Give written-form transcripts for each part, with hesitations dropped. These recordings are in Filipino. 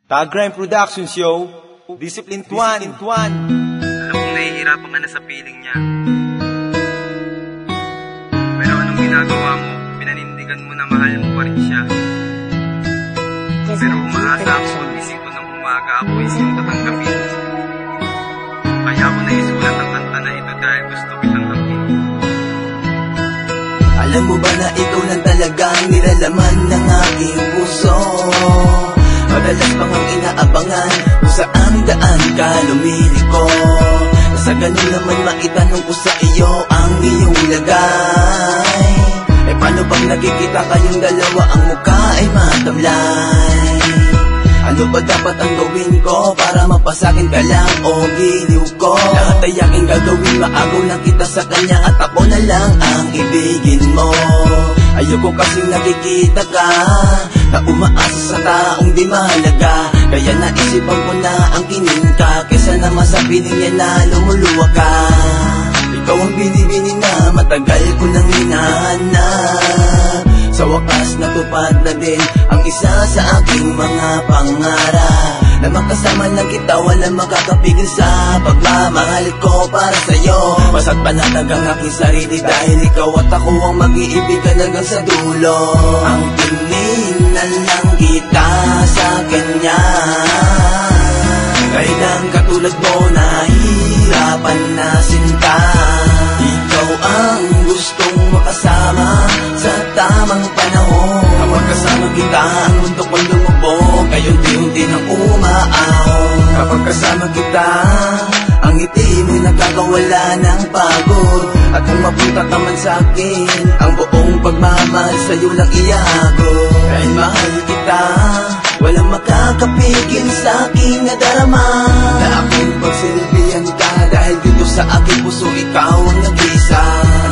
Tagrime Productions, yo. Discipline Tuan. Alam kong nahihirapan ka na sa piling niya. Pero anong ginagawa mo? Pinanindigan mo na mahal mo pa rin siya. Pero umaasa ako pag-isip ko ng umaga ako is yung tatanggapin. Kaya ako naisulat ang kanta na ito dahil gusto kitang hangin. Alam mo ba na ikaw lang talagang nilalaman ng aking puso? Madalas pang ang inaabangan kung saan daan ka lumiliko. Nasa ganun naman maitanong ko sa iyo ang iyong lagay. Eh paano bang nakikita kayong dalawa ang mukha ay matamlay? Ano ba dapat ang gawin ko para mapasakin ka lang o giliw ko? Lahat ay aking gagawin, maagaw lang kita sa kanya at ako na lang ang ibigin mo. Ayoko kasing nakikita ka na umaasa sa taong di mahalaga. Kaya naisipan ko na ang kinin ka kesa naman sa piling niya na lumuluwa ka. Ikaw ang binibini na matagal ko nang hinahanap. Sa wakas natupad na din ang isa sa aking mga pangarap. Na makasama lang kita, walang makakapigil sa pagmamahal ko para sa'yo. Basta't panatag ang aking sarili dahil ikaw at ako ang mag-iibigan hanggang sa dulo. Ang tinginan lang kita sa kanya. Kailang katulad mo nahihirapan na sinta. Ikaw ang gustong makasama sa tamang panahon. Kapag kasama kita ang mundo kong lumubog, kayunti-unti nang umaahon. Kapag kasama kita, ang ngiti mo'y nagkakawala ng pagod. At kung mapunta ka man sa'kin, ang buong pagmamahal sa'yo lang iago. Dahil mahal kita, walang makakapigil sa'king nadarama. Na aking pagsilbihan ka dahil dito sa aking puso ikaw ang nag-isa.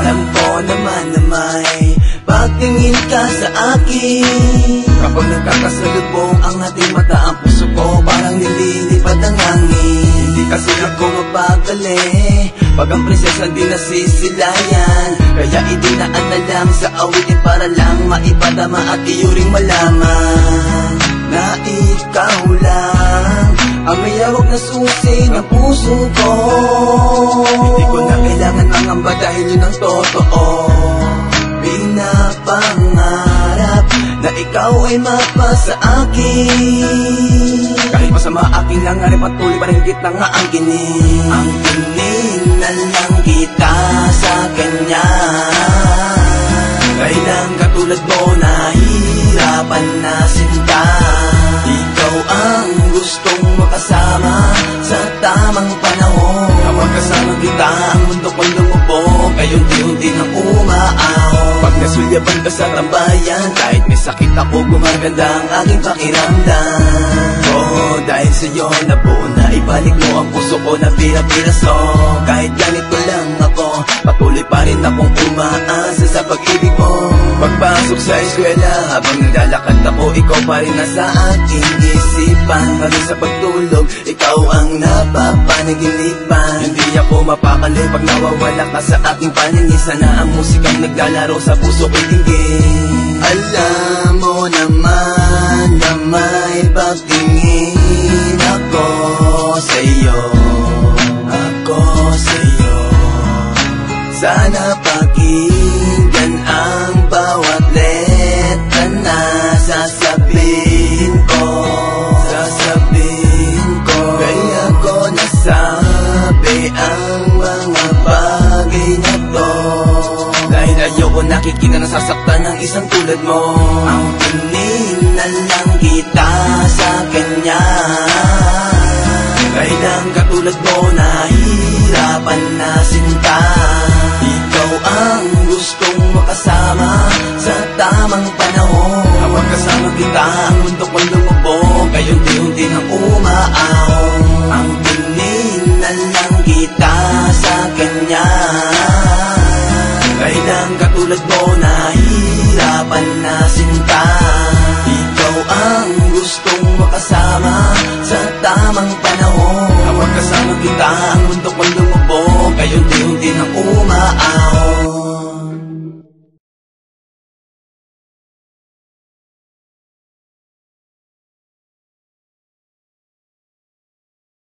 Alam ko naman na may pagtingin ka sa akin. Kapag nagkakasalubong ang ating mata, ang puso ko parang nililipad ang hangin. Hindi kasi ako mapakali pag ang prinsesa di nasisilayan. Kaya idinaan na lang sa awitin para lang maipadama at iyo ring malaman na ikaw lang ang may hawak na susi ng puso ko. Hindi ko na kailangan mangamba dahil yun ang totoo. Pinapangarap na ikaw ay mapasa akin. Kahit masama aking nangarap, patuloy pa rin kita nga ang kinin. Ang kininan lang kita sa kanya. Kailang katulad mo nahihirapan na sinta. Ikaw ang gustong makasama sa tamang panahon. Kapag kasama kita ang mundo kong lumubog, kayunti-unti nang umaahon. Pag nasulyaban ka sa tambayan, kahit may sakit ako, gumaganda ang aking pakiramdam. Oh, dahil sa'yo nabuo na ibalik mo ang puso ko na pira-piraso. Kahit ganito lang ako, patuloy pa rin akong umaasa sa pag-ibig mo. Pagpasok sa eskwela, habang naglalakad ako, ikaw pa rin nasa aking isipan. Maging sa pagtulog, ikaw ang napapanaginipan. Hindi ako mapakali pag nawawala ka sa aking paningin. Sana ang musikang naglalaro sa puso ko'y tingin. Alam mo naman na may pagtingin ako sa'yo. Ako sa'yo. Sana pakinggan ang bawat letra na sasabihin ko. Sasabihin ko. Kaya ko nasabi ang mga bagay na to. Dahil ayoko nakikita na sasaktan ng isang tulad mo. Ang kininan lang kita sa kanya. Kailang katulad mo nahihirapan na sinta. Ikaw ang gustong makasama sa tamang panahon. Kapag kasama kita ang mundo kong lumubog, kayunti-unti nang umaahon. Ang kininan lang kita sa kanya. Kailang katulad mo nahihirapan na sinta. Ikaw ang gustong makasama sa tamang panahon. Kapag kasama kita ang mundo kong lumubog, kayunti-unti nang umaahon.